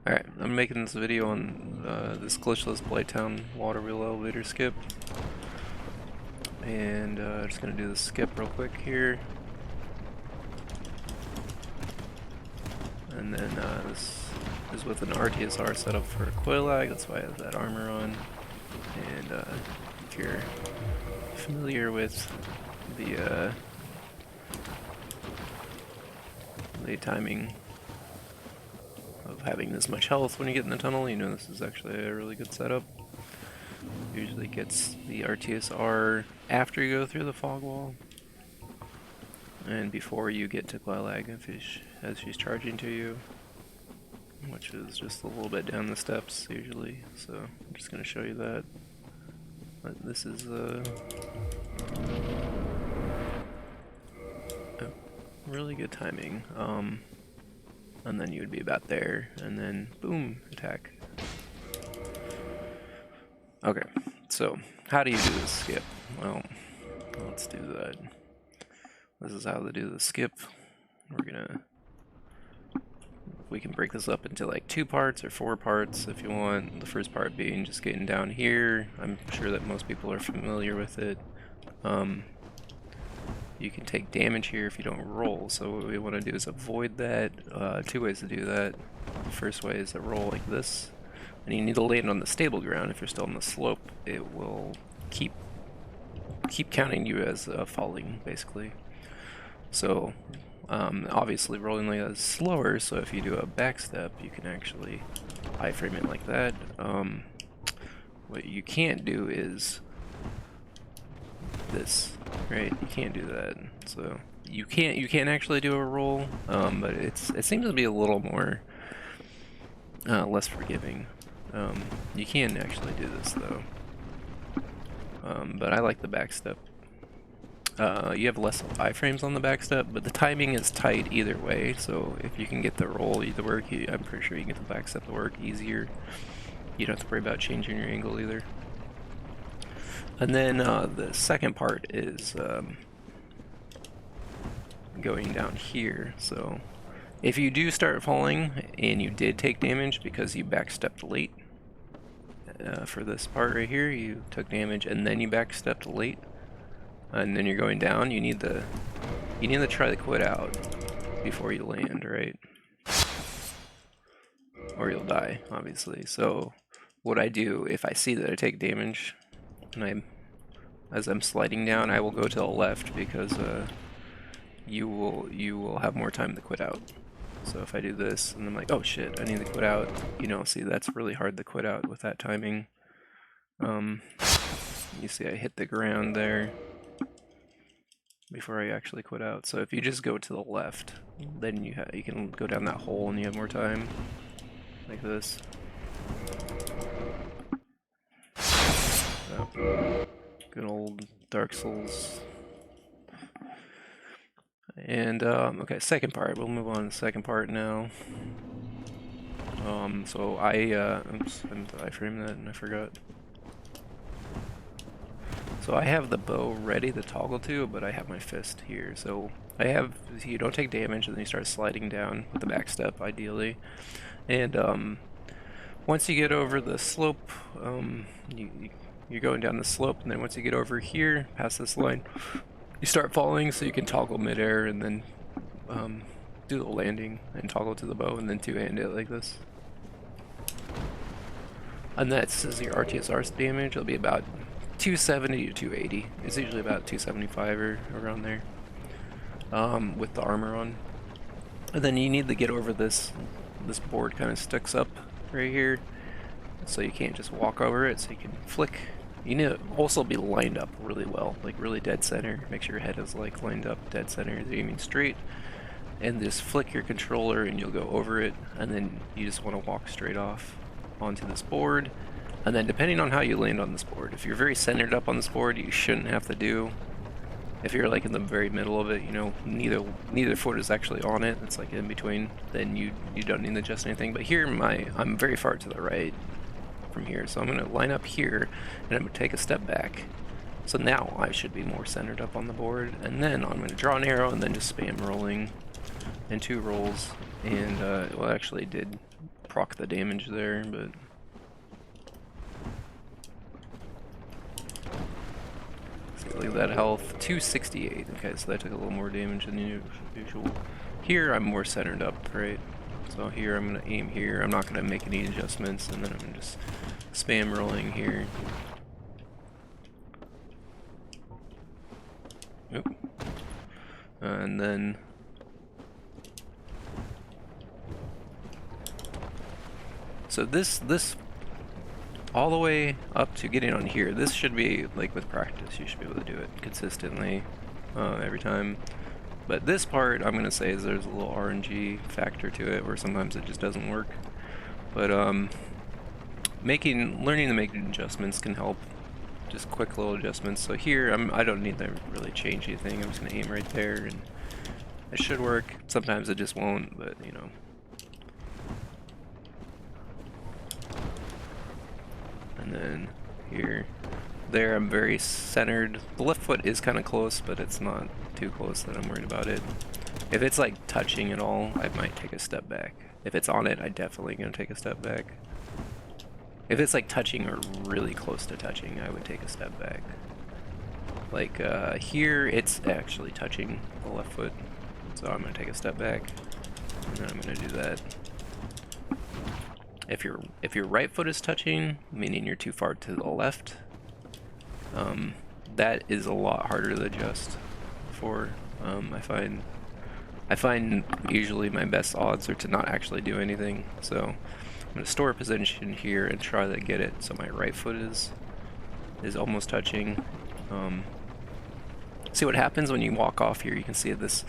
Alright, I'm making this video on this glitchless Blighttown Waterwheel elevator skip. And just gonna do the skip real quick here. And then this is with an RTSR setup for coil lag, that's why I have that armor on. And if you're familiar with the timing of having this much health when you get in the tunnel, you know this is actually a really good setup. Usually gets the RTSR after you go through the fog wall and before you get to coil lag as she's charging to you, which is just a little bit down the steps usually. So I'm just going to show you that. But this is really good timing. And then you would be about there, and then boom, attack. Okay, so how do you do the skip? Well, let's do that. This is how to do the skip. We can break this up into like 2 parts or 4 parts if you want. The first part being just getting down here. I'm sure that most people are familiar with it. You can take damage here if you don't roll, so what we want to do is avoid that. 2 ways to do that. The first way is to roll like this, and you need to land on the stable ground. If you're still on the slope, it will keep counting you as falling, basically. So obviously rolling like that is slower, so if you do a back step, you can actually iframe it like that. What you can't do is this, right? You can't do that. So you can't actually do a roll, but it seems to be a little more less forgiving. You can actually do this though, but I like the back step. You have less iframes on the back step, but the timing is tight either way. So if you can get the roll to work, I'm pretty sure you can get the back step to work easier. You don't have to worry about changing your angle either. And then the second part is going down here. So if you do start falling and you did take damage because you backstepped late, for this part right here, you took damage and then you backstepped late, and then you're going down, you need to try to quit out before you land, right? Or you'll die, obviously. So what I do, if I see that I take damage and as I'm sliding down, I will go to the left because you will have more time to quit out. So if I do this and I'm like, oh shit, I need to quit out, you know, see, that's really hard to quit out with that timing. You see I hit the ground there before I actually quit out. So if you just go to the left, then you can go down that hole and you have more time, like this. So, good old Dark Souls. And okay, second part. We'll move on to the second part now. So oops, I framed that and I forgot. So I have the bow ready to toggle to, but I have my fist here. So you don't take damage, and then you start sliding down with the back step, ideally. And once you get over the slope, you're going down the slope, and then once you get over here, past this line, you start falling, so you can toggle midair and then do the landing and toggle to the bow and then two-hand it like this. And that's your RTSR damage. It'll be about 270 to 280. It's usually about 275 or around there, with the armor on. And then you need to get over this board kind of sticks up right here, so you can't just walk over it, so you can flick. You need to also be lined up really well, like really dead center. Make sure your head is like lined up dead center, you're aiming straight, and just flick your controller and you'll go over it, and then you just want to walk straight off onto this board. And then depending on how you land on this board, if you're very centered up on this board, you shouldn't have to do. If you're like in the very middle of it, you know, neither foot is actually on it, it's like in between, then you don't need to adjust anything. But here I'm very far to the right from here, so I'm going to line up here and I'm going to take a step back. So now I should be more centered up on the board, and then I'm going to draw an arrow and then just spam rolling and 2 rolls. And well, I actually did proc the damage there, but so look at that health, 268. Okay, so that took a little more damage than usual. Here I'm more centered up, right? So here I'm gonna aim here. I'm not gonna make any adjustments, and then I'm gonna just spam rolling here. Oop. And then so this all the way up to getting on here, this should be, like with practice, you should be able to do it consistently every time. But this part, I'm gonna say, is there's a little RNG factor to it, where sometimes it just doesn't work. But learning to make adjustments can help. Just quick little adjustments. So here, I don't need to really change anything. I'm just gonna aim right there, and it should work. Sometimes it just won't, but you know. And then here, there, I'm very centered. The left foot is kind of close, but it's not too close that I'm worried about it. If it's like touching at all, I might take a step back. If it's on it, I definitely gonna take a step back. If it's like touching or really close to touching, I would take a step back. Like here, it's actually touching the left foot, so I'm gonna take a step back, and then I'm gonna do that. If your right foot is touching, meaning you're too far to the left, that is a lot harder to adjust for. I find usually my best odds are to not actually do anything. So I'm gonna store a position here and try to get it so my right foot is almost touching. See what happens when you walk off here. You can see this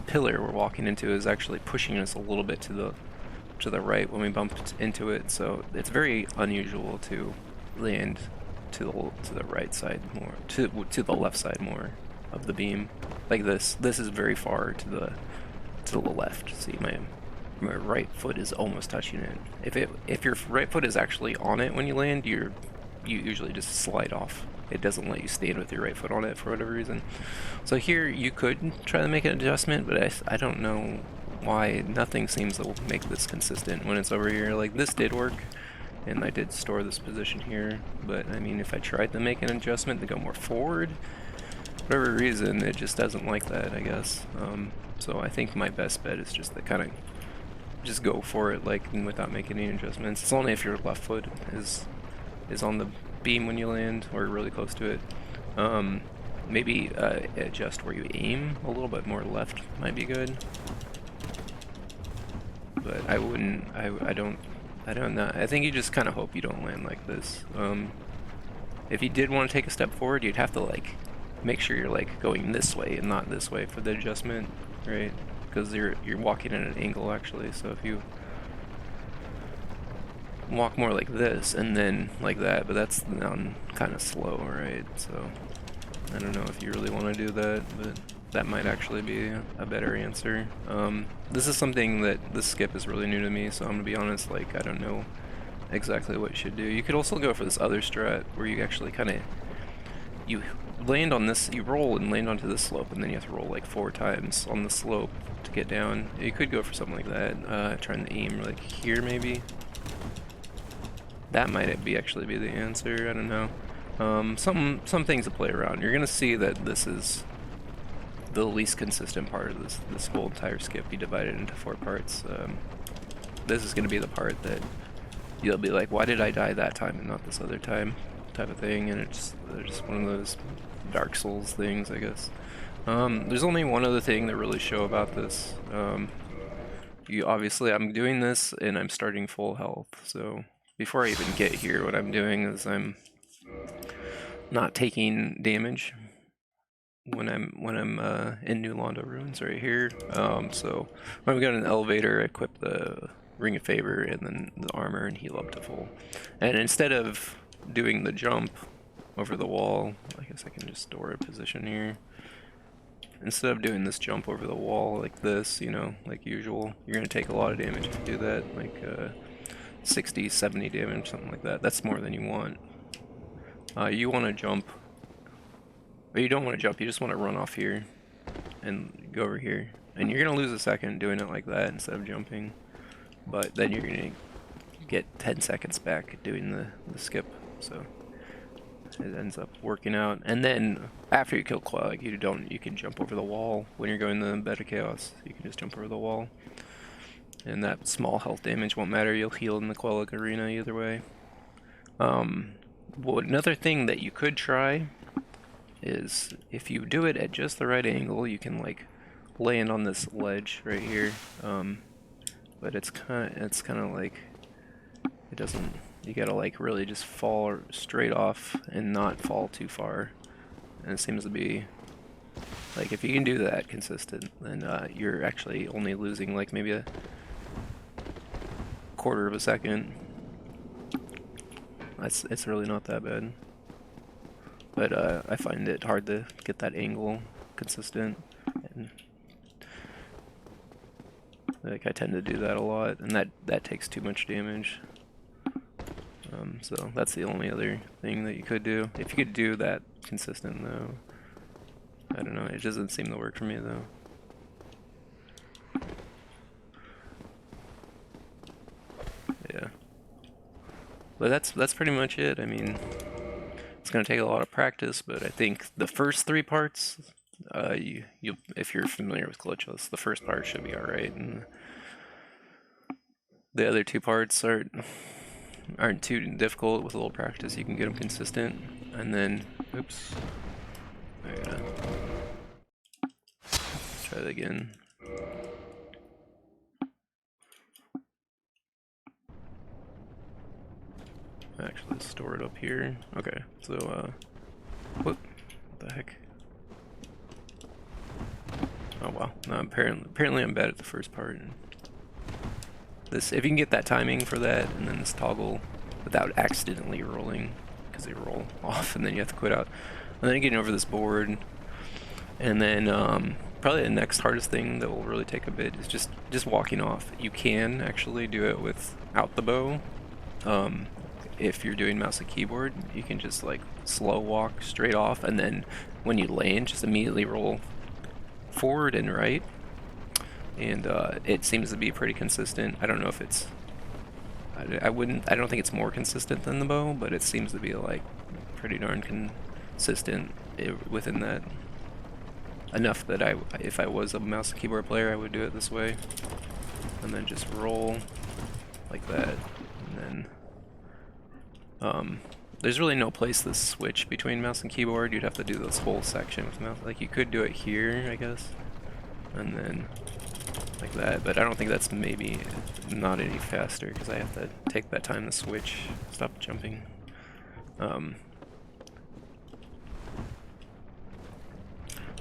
pillar we're walking into is actually pushing us a little bit to the right when we bumped into it. So it's very unusual to land to the right side more, to the left side more of the beam. Like this is very far to the left. See, my right foot is almost touching it. If your right foot is actually on it when you land, you usually just slide off. It doesn't let you stand with your right foot on it for whatever reason. So here you could try to make an adjustment, but I don't know why nothing seems to make this consistent when it's over here. Like this did work, and I did store this position here, but I mean, if I tried to make an adjustment to go more forward, for whatever reason, it just doesn't like that, I guess. So I think my best bet is just to kind of just go for it, like, without making any adjustments. It's only if your left foot is on the beam when you land, or really close to it. Maybe adjust where you aim a little bit more left might be good. But I wouldn't, I don't know. I think you just kind of hope you don't land like this. If you did want to take a step forward, you'd have to like make sure you're like going this way and not this way for the adjustment, right? Because you're walking at an angle actually. So if you walk more like this and then like that, but that's down kind of slow, right? So I don't know if you really want to do that, but that might actually be a better answer. This is something that this skip is really new to me, so I'm gonna be honest, like, I don't know exactly what you should do. You could also go for this other strat where you actually kind of, you land on this, you roll and land onto this slope, and then you have to roll like 4 times on the slope to get down. You could go for something like that, trying to aim like here maybe. That might actually be the answer, I don't know. Some things to play around. You're gonna see that this is the least consistent part of this whole entire skip. You divide it into 4 parts. This is gonna be the part that you'll be like, why did I die that time and not this other time, type of thing. And it's just one of those Dark Souls things, I guess. There's only one other thing to really show about this. Obviously I'm doing this and I'm starting full health, so before I even get here, what I'm doing is I'm not taking damage when I'm in New Londo Ruins right here. So when we go to an elevator, I equip the Ring of Favor and then the armor and heal up to full. And instead of doing the jump over the wall, I guess I can just store a position here. Instead of doing this jump over the wall like this, you know, like usual, you're gonna take a lot of damage to do that, like 60, 70 damage, something like that. That's more than you want. You want to jump, but you don't want to jump, you just want to run off here and go over here. And you're going to lose a second doing it like that instead of jumping. but then you're gonna get 10 seconds back doing the skip, so it ends up working out. And then after you kill Quag, you can jump over the wall when you're going to Bed of Chaos. You can just jump over the wall, and that small health damage won't matter. You'll heal in the Quag arena either way. Well, another thing that you could try is if you do it at just the right angle, you can like land on this ledge right here. But it's kind of like it doesn't. You gotta like really just fall straight off and not fall too far. And it seems to be like if you can do that consistent, then you're actually only losing like maybe a quarter of a second. It's really not that bad. But I find it hard to get that angle consistent, and like I tend to do that a lot, and that takes too much damage. So that's the only other thing that you could do. If you could do that consistent though, I don't know, it doesn't seem to work for me though. Yeah. But that's pretty much it. I mean, it's gonna take a lot of practice, but I think the first 3 parts, if you're familiar with Glitchless, the first part should be alright, and the other 2 parts aren't too difficult. With a little practice, you can get them consistent, and then, oops, I gotta try that again. Actually, let's store it up here. Okay, so, what the heck? Oh wow, no, apparently I'm bad at the first part. This, if you can get that timing for that, and then this toggle without accidentally rolling, because they roll off, and then you have to quit out, and then getting over this board, and then probably the next hardest thing that will really take a bit is just walking off. You can actually do it without the bow. If you're doing mouse and keyboard, you can just like slow walk straight off, and then when you land, just immediately roll forward and right. And it seems to be pretty consistent. I don't know if it's, I don't think it's more consistent than the bow, but it seems to be like pretty darn consistent within that. Enough that if I was a mouse and keyboard player, I would do it this way, and then just roll like that, and then there's really no place to switch between mouse and keyboard. You'd have to do this whole section with mouse. Like you could do it here, I guess, and then like that, but I don't think that's maybe not any faster because I have to take that time to switch, stop jumping.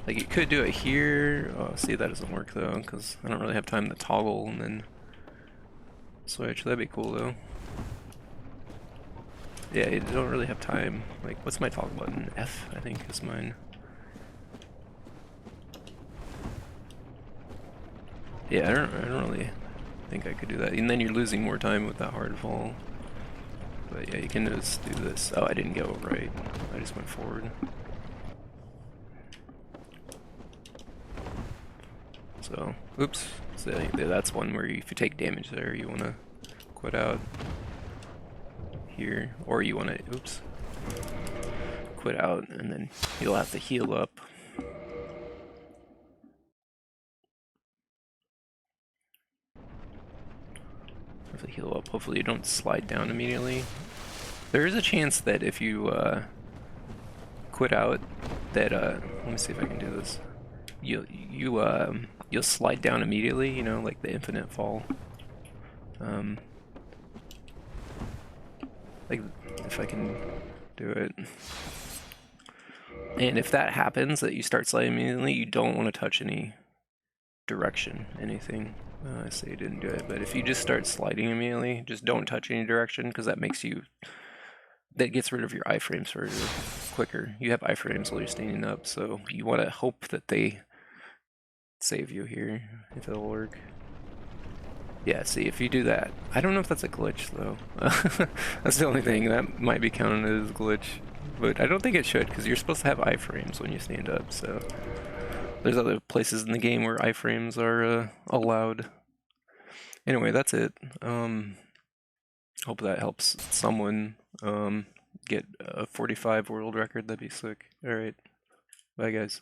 Like you could do it here. Oh, see, that doesn't work though because I don't really have time to toggle and then switch. That'd be cool though. Yeah, you don't really have time. Like, what's my toggle button? F, I think, is mine. Yeah, I don't really think I could do that. And then you're losing more time with that hard fall. But yeah, you can just do this. Oh, I didn't go right. I just went forward. So, oops. So that's one where if you take damage there, you want to quit out here, or you want to, oops, quit out, and then you'll have to heal up. Have to heal up. Hopefully you don't slide down immediately. There is a chance that if you quit out, that let me see if I can do this. You'll slide down immediately. You know, like the infinite fall. Like if I can do it. And if that happens, that you start sliding immediately, you don't want to touch any direction, anything. I say you didn't do it, but if you just start sliding immediately, just don't touch any direction, because that makes you, that gets rid of your iframes for quicker. You have iframes while you're standing up, so you want to hope that they save you here, if it'll work. Yeah, see, if you do that, I don't know if that's a glitch though. That's the only thing that might be counted as a glitch, but I don't think it should, because you're supposed to have iframes when you stand up, so there's other places in the game where iframes are allowed. Anyway, that's it. Hope that helps someone get a 45 world record. That'd be sick. All right, bye guys.